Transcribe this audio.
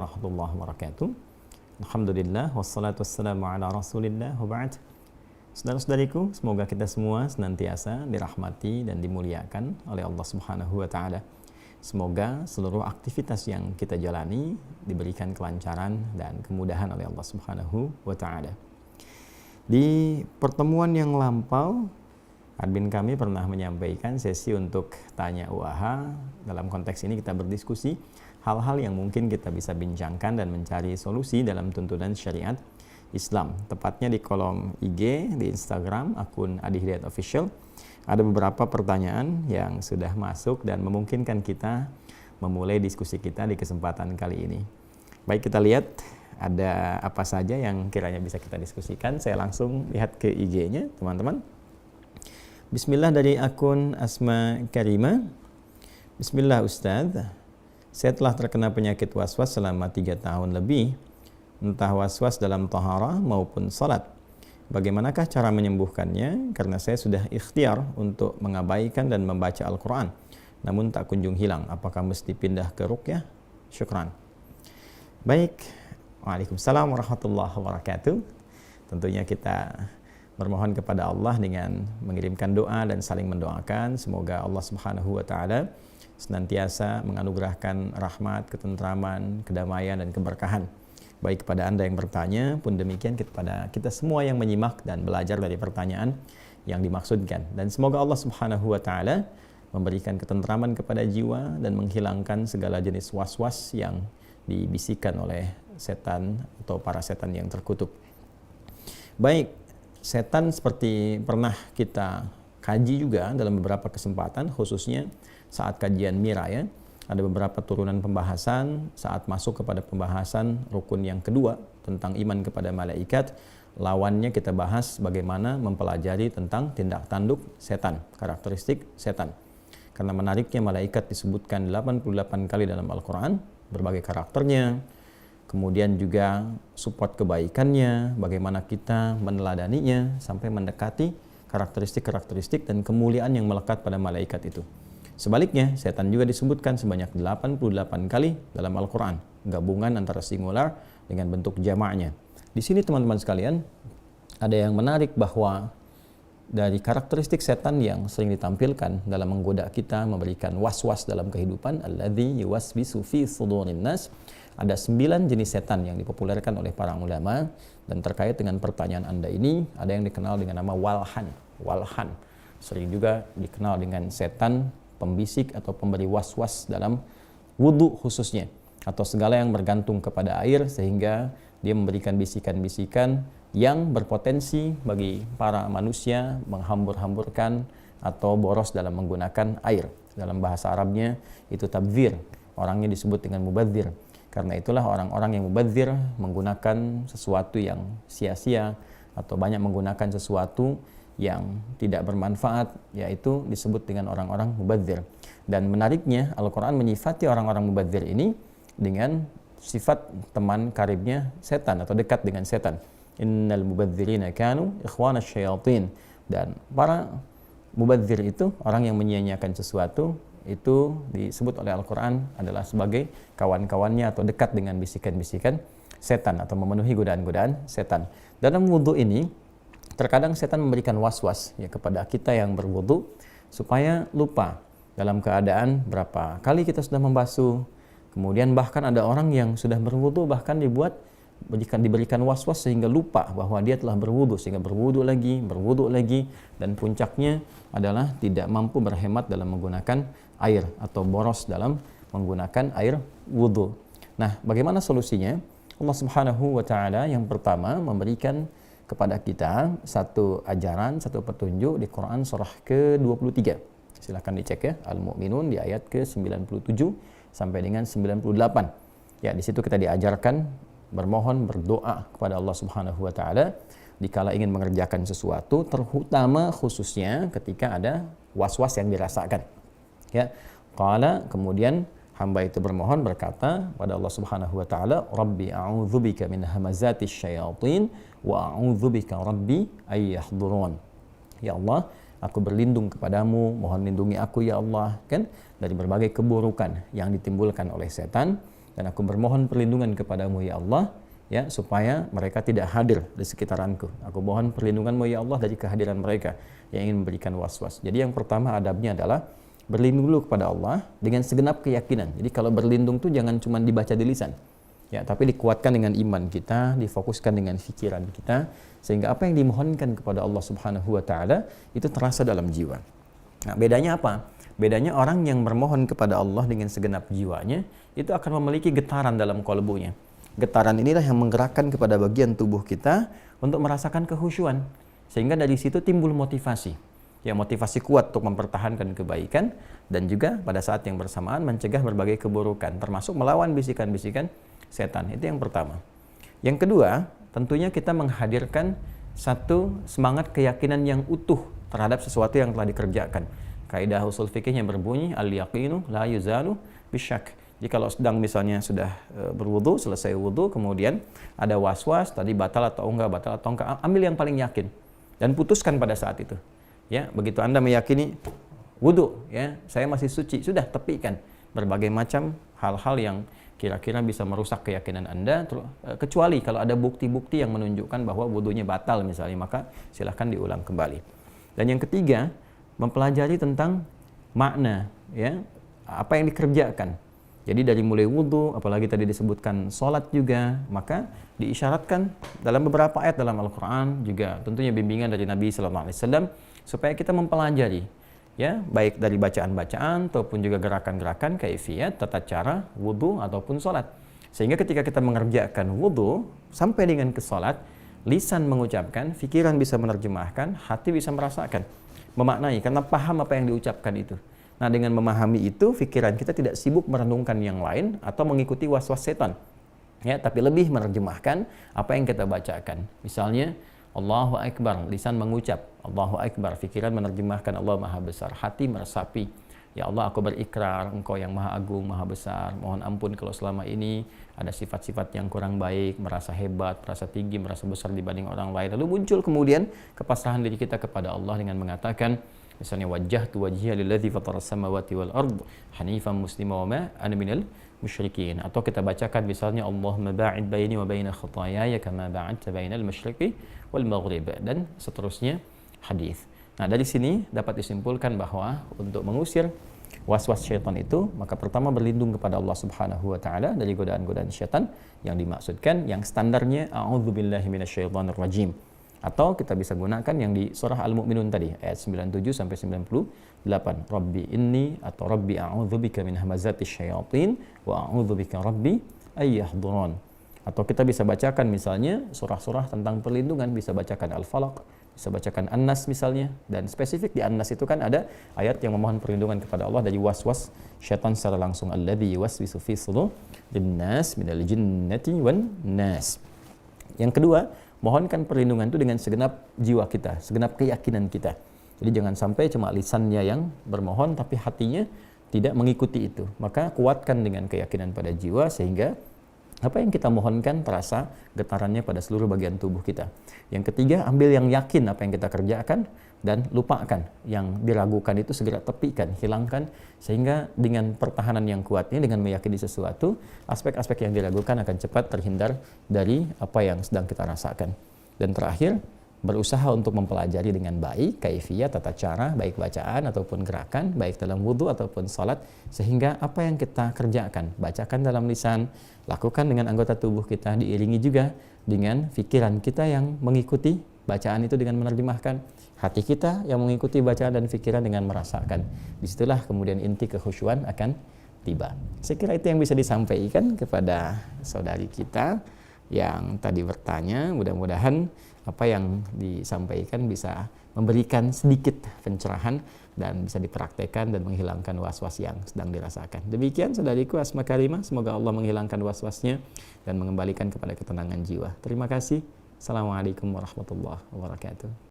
Warahmatullahi wabarakatuh. Alhamdulillah wassalatu wassalamu ala Rasulillah wa ba'd. Saudara-saudariku, semoga kita semua senantiasa dirahmati dan dimuliakan oleh Allah Subhanahu wa taala. Semoga seluruh aktivitas yang kita jalani diberikan kelancaran dan kemudahan oleh Allah Subhanahu wa taala. Di pertemuan yang lampau, admin kami pernah menyampaikan sesi untuk tanya UAH. Dalam konteks ini kita berdiskusi hal-hal yang mungkin kita bisa bincangkan dan mencari solusi dalam tuntunan syariat Islam. Tepatnya di kolom IG, di Instagram, akun Adi Hidayat Official. Ada beberapa pertanyaan yang sudah masuk dan memungkinkan kita memulai diskusi kita di kesempatan kali ini. Baik, kita lihat ada apa saja yang kiranya bisa kita diskusikan. Saya langsung lihat ke IG-nya, teman-teman. Bismillah dari akun Asma Karima. Bismillah Ustadz, saya telah terkena penyakit waswas selama 3 tahun lebih, entah waswas dalam taharah maupun salat. Bagaimanakah cara menyembuhkannya? Karena saya sudah ikhtiar untuk mengabaikan dan membaca Al-Quran, namun tak kunjung hilang. Apakah mesti pindah ke ruqyah? Syukran. Baik, Waalaikumsalam warahmatullahi wabarakatuh. Tentunya kita bermohon kepada Allah dengan mengirimkan doa dan saling mendoakan. Semoga Allah Subhanahu wa taala senantiasa menganugerahkan rahmat, ketentraman, kedamaian dan keberkahan baik kepada Anda yang bertanya pun demikian kepada kita semua yang menyimak dan belajar dari pertanyaan yang dimaksudkan. Dan semoga Allah Subhanahu wa taala memberikan ketentraman kepada jiwa dan menghilangkan segala jenis was-was yang dibisikkan oleh setan atau para setan yang terkutuk. Baik, setan seperti pernah kita kaji juga dalam beberapa kesempatan, khususnya saat kajian Mira ya. Ada beberapa turunan pembahasan saat masuk kepada pembahasan rukun yang kedua tentang iman kepada malaikat. Lawannya kita bahas bagaimana mempelajari tentang tindak tanduk setan, karakteristik setan. Karena menariknya malaikat disebutkan 88 kali dalam Al-Quran, berbagai karakternya, kemudian juga support kebaikannya, bagaimana kita meneladaninya sampai mendekati karakteristik-karakteristik dan kemuliaan yang melekat pada malaikat itu. Sebaliknya, setan juga disebutkan sebanyak 88 kali dalam Al-Quran, gabungan antara singular dengan bentuk jamaknya. Di sini teman-teman sekalian, ada yang menarik bahwa dari karakteristik setan yang sering ditampilkan dalam menggoda kita, memberikan was-was dalam kehidupan, alladzi yuwaswisu fi sudurin nas, ada 9 jenis setan yang dipopulerkan oleh para ulama. Dan terkait dengan pertanyaan Anda ini, ada yang dikenal dengan nama walhan. Sering juga dikenal dengan setan pembisik atau pemberi was-was dalam wudhu khususnya, atau segala yang bergantung kepada air sehingga dia memberikan bisikan-bisikan yang berpotensi bagi para manusia menghambur-hamburkan atau boros dalam menggunakan air. Dalam bahasa Arabnya itu tabdzir, orangnya disebut dengan mubadzir. Karena itulah orang-orang yang mubadzir menggunakan sesuatu yang sia-sia atau banyak menggunakan sesuatu yang tidak bermanfaat, yaitu disebut dengan orang-orang mubadzir. Dan menariknya Al-Quran menyifati orang-orang mubadzir ini dengan sifat teman karibnya setan atau dekat dengan setan. Innal mubadzirina kanu ikhwana syayatin. Dan para mubadzir itu orang yang menyia-nyiakan sesuatu, itu disebut oleh Al-Quran adalah sebagai kawan-kawannya atau dekat dengan bisikan-bisikan setan atau memenuhi godaan-godaan setan. Dalam wudhu ini terkadang setan memberikan was-was ya kepada kita yang berwudu supaya lupa dalam keadaan berapa kali kita sudah membasuh. Kemudian bahkan ada orang yang sudah berwudu bahkan diberikan was-was sehingga lupa bahwa dia telah berwudu, sehingga berwudu lagi, dan puncaknya adalah tidak mampu berhemat dalam menggunakan air atau boros dalam menggunakan air wudu. Nah, bagaimana solusinya? Allah Subhanahu wa taala yang pertama memberikan kepada kita satu ajaran, satu petunjuk di Quran surah ke-23. Silahkan dicek ya, Al-Mu'minun di ayat ke-97 sampai dengan 98. Ya, di situ kita diajarkan bermohon, berdoa kepada Allah Subhanahu wa taala dikala ingin mengerjakan sesuatu, terutama khususnya ketika ada was-was yang dirasakan. Ya, qala, kemudian hamba itu bermohon berkata pada Allah Subhanahu wa taala, Rabbi a'udzubika min hamazatis syayatin wa a'udzubika Rabbi ay yahdurun. Ya Allah, aku berlindung kepadamu, mohon lindungi aku ya Allah, kan, dari berbagai keburukan yang ditimbulkan oleh setan, dan aku bermohon perlindungan kepadamu ya Allah, ya, supaya mereka tidak hadir di sekitaranku. Aku mohon perlindunganmu ya Allah dari kehadiran mereka yang ingin memberikan was-was. Jadi yang pertama adabnya adalah berlindung dulu kepada Allah dengan segenap keyakinan. Jadi kalau berlindung tuh jangan cuma dibaca di lisan, ya, tapi dikuatkan dengan iman kita, difokuskan dengan pikiran kita, sehingga apa yang dimohonkan kepada Allah Subhanahu wa taala itu terasa dalam jiwa. Nah, bedanya apa? Bedanya orang yang bermohon kepada Allah dengan segenap jiwanya itu akan memiliki getaran dalam kalbunya. Getaran inilah yang menggerakkan kepada bagian tubuh kita untuk merasakan kehusyuan, sehingga dari situ timbul motivasi. Ya, motivasi kuat untuk mempertahankan kebaikan dan juga pada saat yang bersamaan mencegah berbagai keburukan, termasuk melawan bisikan-bisikan setan. Itu yang pertama. Yang kedua, tentunya kita menghadirkan satu semangat keyakinan yang utuh terhadap sesuatu yang telah dikerjakan. Kaidah usul fikihnya berbunyi al-yaqinu la yuzalu bisyak. Jadi kalau sedang misalnya sudah berwudu, selesai wudu, kemudian ada was-was tadi batal atau enggak, ambil yang paling yakin dan putuskan pada saat itu. Ya, begitu Anda meyakini wudu, ya, saya masih suci, sudah tepikan berbagai macam hal-hal yang kira-kira bisa merusak keyakinan Anda, kecuali kalau ada bukti-bukti yang menunjukkan bahwa wudunya batal misalnya, maka silahkan diulang kembali. Dan yang ketiga, mempelajari tentang makna, ya, apa yang dikerjakan. Jadi dari mulai wudu, apalagi tadi disebutkan sholat juga, maka diisyaratkan dalam beberapa ayat dalam Al-Quran, juga tentunya bimbingan dari Nabi SAW, supaya kita mempelajari, ya, baik dari bacaan-bacaan ataupun juga gerakan-gerakan, kaifiyat, tata cara wudu ataupun sholat. Sehingga ketika kita mengerjakan wudu sampai dengan ke sholat, lisan mengucapkan, pikiran bisa menerjemahkan, hati bisa merasakan, memaknai, karena paham apa yang diucapkan itu. Nah, dengan memahami itu, pikiran kita tidak sibuk merenungkan yang lain atau mengikuti was-was setan, ya, tapi lebih menerjemahkan apa yang kita bacakan. Misalnya Allahu Akbar, lisan mengucap Allahu Akbar, pikiran menerjemahkan Allah Maha Besar, hati meresapi, ya Allah, aku berikrar Engkau yang Maha Agung, Maha Besar, mohon ampun kalau selama ini ada sifat-sifat yang kurang baik, merasa hebat, merasa tinggi, merasa besar dibanding orang lain. Lalu muncul kemudian kepasrahan diri kita kepada Allah dengan mengatakan, misalnya wajjahtu wajhiya lilladzi fataras samawati wal ard hanifan muslima wa ma ana minal musyrikin. Atau kita bacakan misalnya Allahumma ba'id baini wa baina khataayaya kama ba'adta bainal masyriqi wal maghrib, dan seterusnya hadis. Nah, dari sini dapat disimpulkan bahwa untuk mengusir was-was syaitan itu, maka pertama berlindung kepada Allah Subhanahu wa taala dari godaan-godaan syaitan yang dimaksudkan, yang standarnya a'udzubillahi minasyaitonir rajim. Atau kita bisa gunakan yang di surah Al-Mu'minun tadi, ayat 97 sampai 98. Rabbi inni atau Rabbi a'udzubika min hamazati syayatin wa a'udzubika Rabbi ayyahdurun. Atau kita bisa bacakan misalnya surah-surah tentang perlindungan, bisa bacakan Al-Falaq, bisa bacakan An-Nas misalnya, dan spesifik di An-Nas itu kan ada ayat yang memohon perlindungan kepada Allah dari was-was syaitan secara langsung. Alladzi yuwaswisu fi sudurin nas minal jinnati wan nas. Yang kedua, mohonkan perlindungan itu dengan segenap jiwa kita, segenap keyakinan kita. Jadi jangan sampai cuma lisannya yang bermohon tapi hatinya tidak mengikuti itu. Maka kuatkan dengan keyakinan pada jiwa sehingga apa yang kita mohonkan terasa getarannya pada seluruh bagian tubuh kita. Yang ketiga, ambil yang yakin apa yang kita kerjakan dan lupakan yang diragukan itu, segera tepikan, hilangkan, sehingga dengan pertahanan yang kuat ini, dengan meyakini sesuatu, aspek-aspek yang diragukan akan cepat terhindar dari apa yang sedang kita rasakan. Dan terakhir, berusaha untuk mempelajari dengan baik kaifiyat, tata cara, baik bacaan ataupun gerakan, baik dalam wudhu ataupun salat, sehingga apa yang kita kerjakan, bacakan dalam lisan, lakukan dengan anggota tubuh kita, diiringi juga dengan pikiran kita yang mengikuti bacaan itu dengan menerjemahkan, hati kita yang mengikuti bacaan dan pikiran dengan merasakan. Disitulah kemudian inti kekhusyuan akan tiba. Saya kira itu yang bisa disampaikan kepada saudari kita yang tadi bertanya. Mudah-mudahan apa yang disampaikan bisa memberikan sedikit pencerahan dan bisa dipraktekkan dan menghilangkan was-was yang sedang dirasakan. Demikian saudariku Asma Karimah, semoga Allah menghilangkan was-wasnya dan mengembalikan kepada ketenangan jiwa. Terima kasih. Assalamualaikum warahmatullahi wabarakatuh.